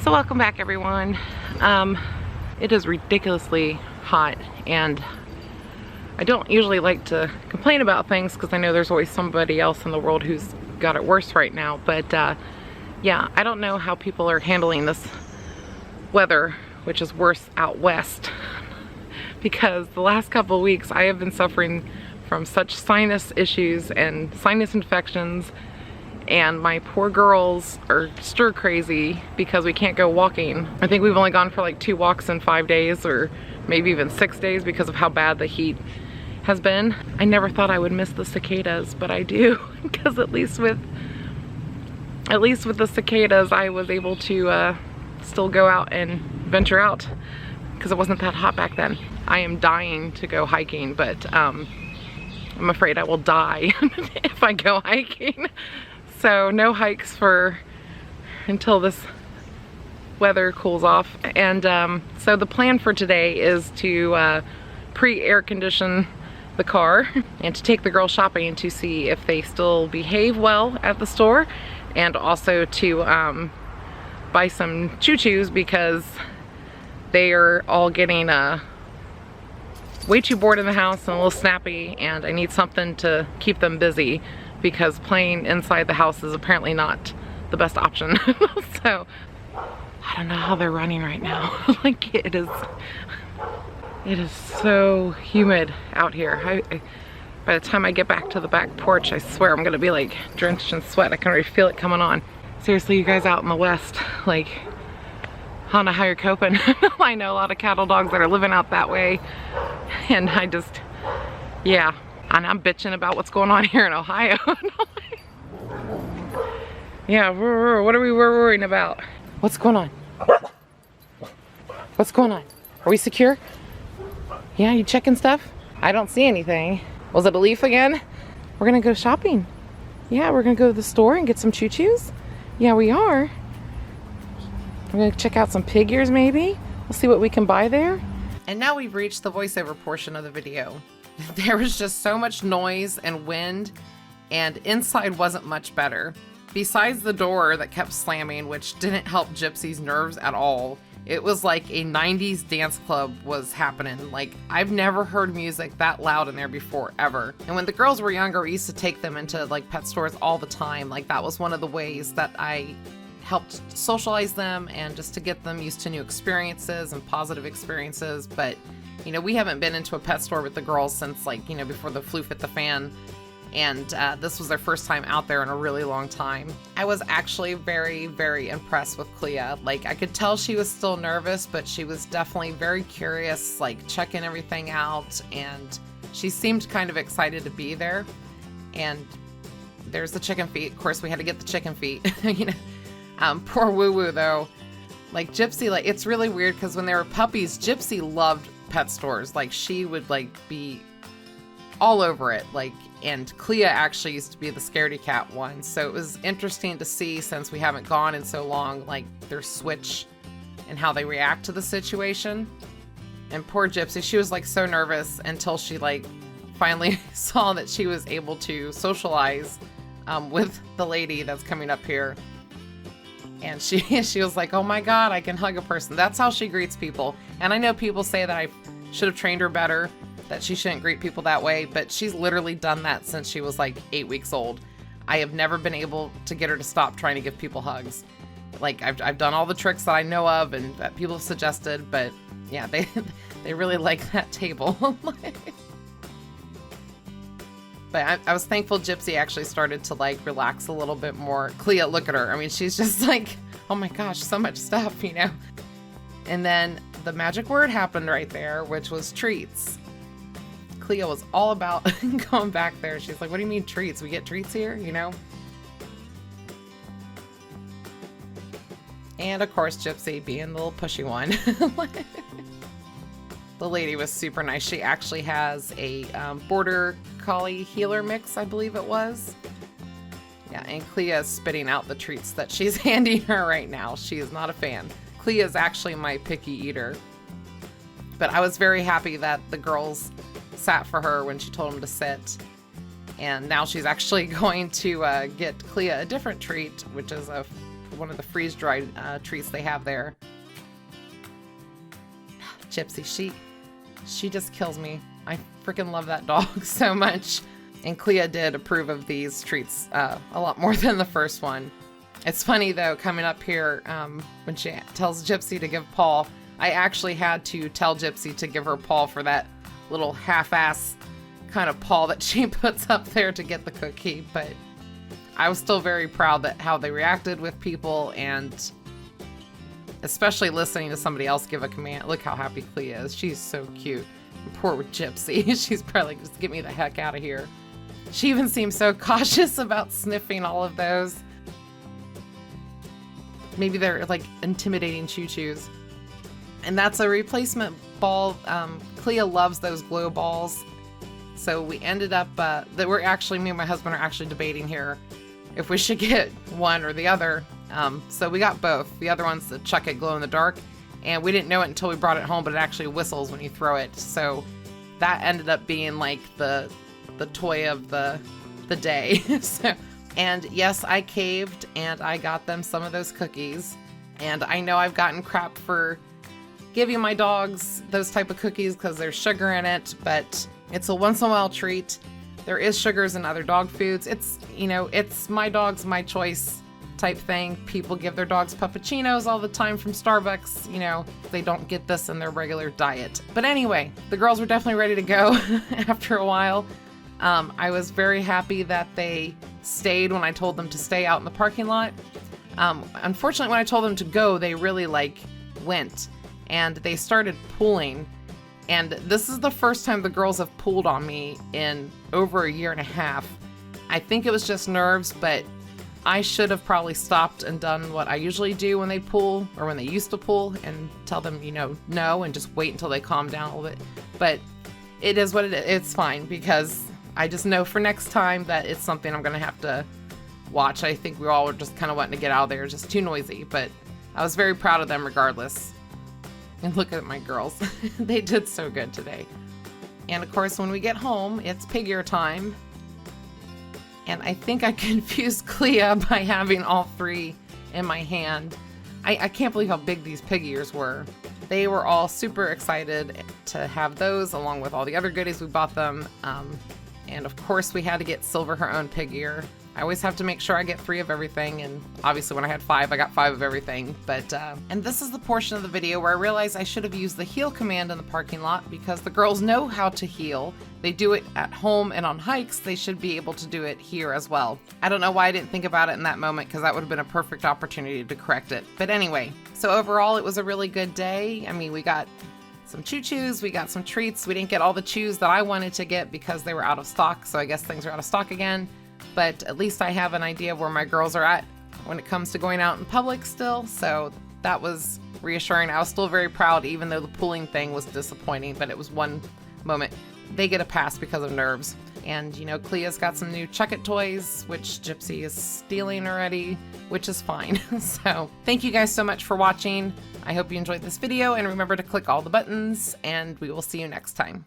So welcome back, everyone. It is ridiculously hot, and I don't usually like to complain about things because I know there's always somebody else in the world who's got it worse right now, but yeah, I don't know how people are handling this weather, which is worse out west, because the last couple of weeks I have been suffering from such sinus issues and sinus infections, and my poor girls are stir crazy because we can't go walking. I think we've only gone for like 2 walks in 5 days, or maybe even 6 days, because of how bad the heat has been. I never thought I would miss the cicadas, but I do, because at least with the cicadas I was able to still go out and venture out because it wasn't that hot back then. I am dying to go hiking, but I'm afraid I will die if I go hiking. So no hikes until this weather cools off. And so the plan for today is to pre-air condition the car and to take the girls shopping to see if they still behave well at the store, and also to buy some choo-choos because they are all getting way too bored in the house and a little snappy, and I need something to keep them busy because playing inside the house is apparently not the best option. So I don't know how they're running right now. Like it is so humid out here. By the time I get back to the back porch, I swear I'm gonna be like drenched in sweat. I can already feel it coming on. Seriously, you guys out in the west, like, I don't know how you're coping. I know a lot of cattle dogs that are living out that way, and yeah, and I'm bitching about what's going on here in Ohio. Yeah, what are we worrying about? What's going on? What's going on? Are we secure? Yeah, you checking stuff? I don't see anything. Was it a leaf again? We're gonna go shopping. Yeah, we're gonna go to the store and get some choo-choos. Yeah, we are. We're gonna check out some pig ears maybe. We'll see what we can buy there. And now we've reached the voiceover portion of the video. There was just so much noise and wind, and inside wasn't much better. Besides the door that kept slamming, which didn't help Gypsy's nerves at all, it was like a 90s dance club was happening. Like, I've never heard music that loud in there before, ever. And when the girls were younger, we used to take them into like pet stores all the time. Like, that was one of the ways that I helped socialize them and just to get them used to new experiences and positive experiences. But, you know, we haven't been into a pet store with the girls since, like, you know, before the flu hit the fan. And this was their first time out there in a really long time. I was actually very, very impressed with Clea. Like, I could tell she was still nervous, but she was definitely very curious, like checking everything out, and she seemed kind of excited to be there. And there's the chicken feet. Of course, we had to get the chicken feet. You know, poor Woo Woo though. Like Gypsy, like, it's really weird because when they were puppies, Gypsy loved pet stores. Like, she would like be all over it. Like, and Clea actually used to be the scaredy cat one. So it was interesting to see, since we haven't gone in so long, like their switch and how they react to the situation. And poor Gypsy, she was like so nervous until she like finally saw that she was able to socialize with the lady that's coming up here. And she was like, oh my God, I can hug a person. That's how she greets people. And I know people say that I should have trained her better, that she shouldn't greet people that way, but she's literally done that since she was like 8 weeks old. I have never been able to get her to stop trying to give people hugs. Like, I've done all the tricks that I know of and that people have suggested, but yeah, they really like that table. But I was thankful Gypsy actually started to like relax a little bit more. Clea, look at her. I mean, she's just like, oh my gosh, so much stuff, you know? And then the magic word happened right there, which was treats. Clea was all about going back there. She's like, what do you mean treats? We get treats here, you know? And of course, Gypsy being the little pushy one. The lady was super nice. She actually has a border collie healer mix, I believe it was. Yeah, and Clea is spitting out the treats that she's handing her right now. She is not a fan. Clea is actually my picky eater. But I was very happy that the girls sat for her when she told them to sit. And now she's actually going to get Clea a different treat, which is a one of the freeze-dried treats they have there. Gypsy, she just kills me. I freaking love that dog so much. And Clea did approve of these treats a lot more than the first one. It's funny though, coming up here, when she tells Gypsy to give Paul, I actually had to tell Gypsy to give her Paul for that little half-ass kind of paw that she puts up there to get the cookie, but I was still very proud that how they reacted with people, and especially listening to somebody else give a command. Look how happy Clea is. She's so cute. And poor Gypsy. She's probably like, just get me the heck out of here. She even seems so cautious about sniffing all of those. Maybe they're like intimidating choo-choos. And that's a replacement ball. Clea loves those glow balls. So we ended up, that we're actually, me and my husband are actually debating here if we should get one or the other. So we got both. The other one's the Chuck It Glow in the Dark. And we didn't know it until we brought it home, but it actually whistles when you throw it. So that ended up being like the toy of the day. So, and yes, I caved and I got them some of those cookies. And I know I've gotten crap for giving my dogs those type of cookies because there's sugar in it, but it's a once in a while treat. There is sugars in other dog foods. It's, you know, it's my dog's my choice type thing. People give their dogs puppuccinos all the time from Starbucks. You know, they don't get this in their regular diet. But anyway, the girls were definitely ready to go after a while. I was very happy that they stayed when I told them to stay out in the parking lot. Unfortunately, when I told them to go, they really went and they started pulling. And this is the first time the girls have pulled on me in over a year and a half. I think it was just nerves, but I should have probably stopped and done what I usually do when they pull, or when they used to pull, and tell them, you know, no, and just wait until they calm down a little bit. But it is what it is. It's fine, because I just know for next time that it's something I'm going to have to watch. I think we all were just kind of wanting to get out of there, just too noisy, but I was very proud of them regardless. And look at my girls. They did so good today. And of course, when we get home, it's pig ear time. And I think I confused Clea by having all three in my hand. I can't believe how big these pig ears were. They were all super excited to have those along with all the other goodies we bought them. And of course, we had to get Silver her own pig ear. I always have to make sure I get 3 of everything, and obviously when I had 5, I got 5 of everything. But and this is the portion of the video where I realized I should have used the heel command in the parking lot, because the girls know how to heel. They do it at home and on hikes. They should be able to do it here as well. I don't know why I didn't think about it in that moment, because that would have been a perfect opportunity to correct it. But anyway, so overall it was a really good day. I mean, we got some choo-choos, we got some treats. We didn't get all the chews that I wanted to get because they were out of stock, so I guess things are out of stock again. But at least I have an idea of where my girls are at when it comes to going out in public still, so that was reassuring. I was still very proud, even though the pulling thing was disappointing, but it was one moment. They get a pass because of nerves. And, you know, Clea's got some new Chuck It toys, which Gypsy is stealing already, which is fine. So thank you guys so much for watching. I hope you enjoyed this video, and remember to click all the buttons, and we will see you next time.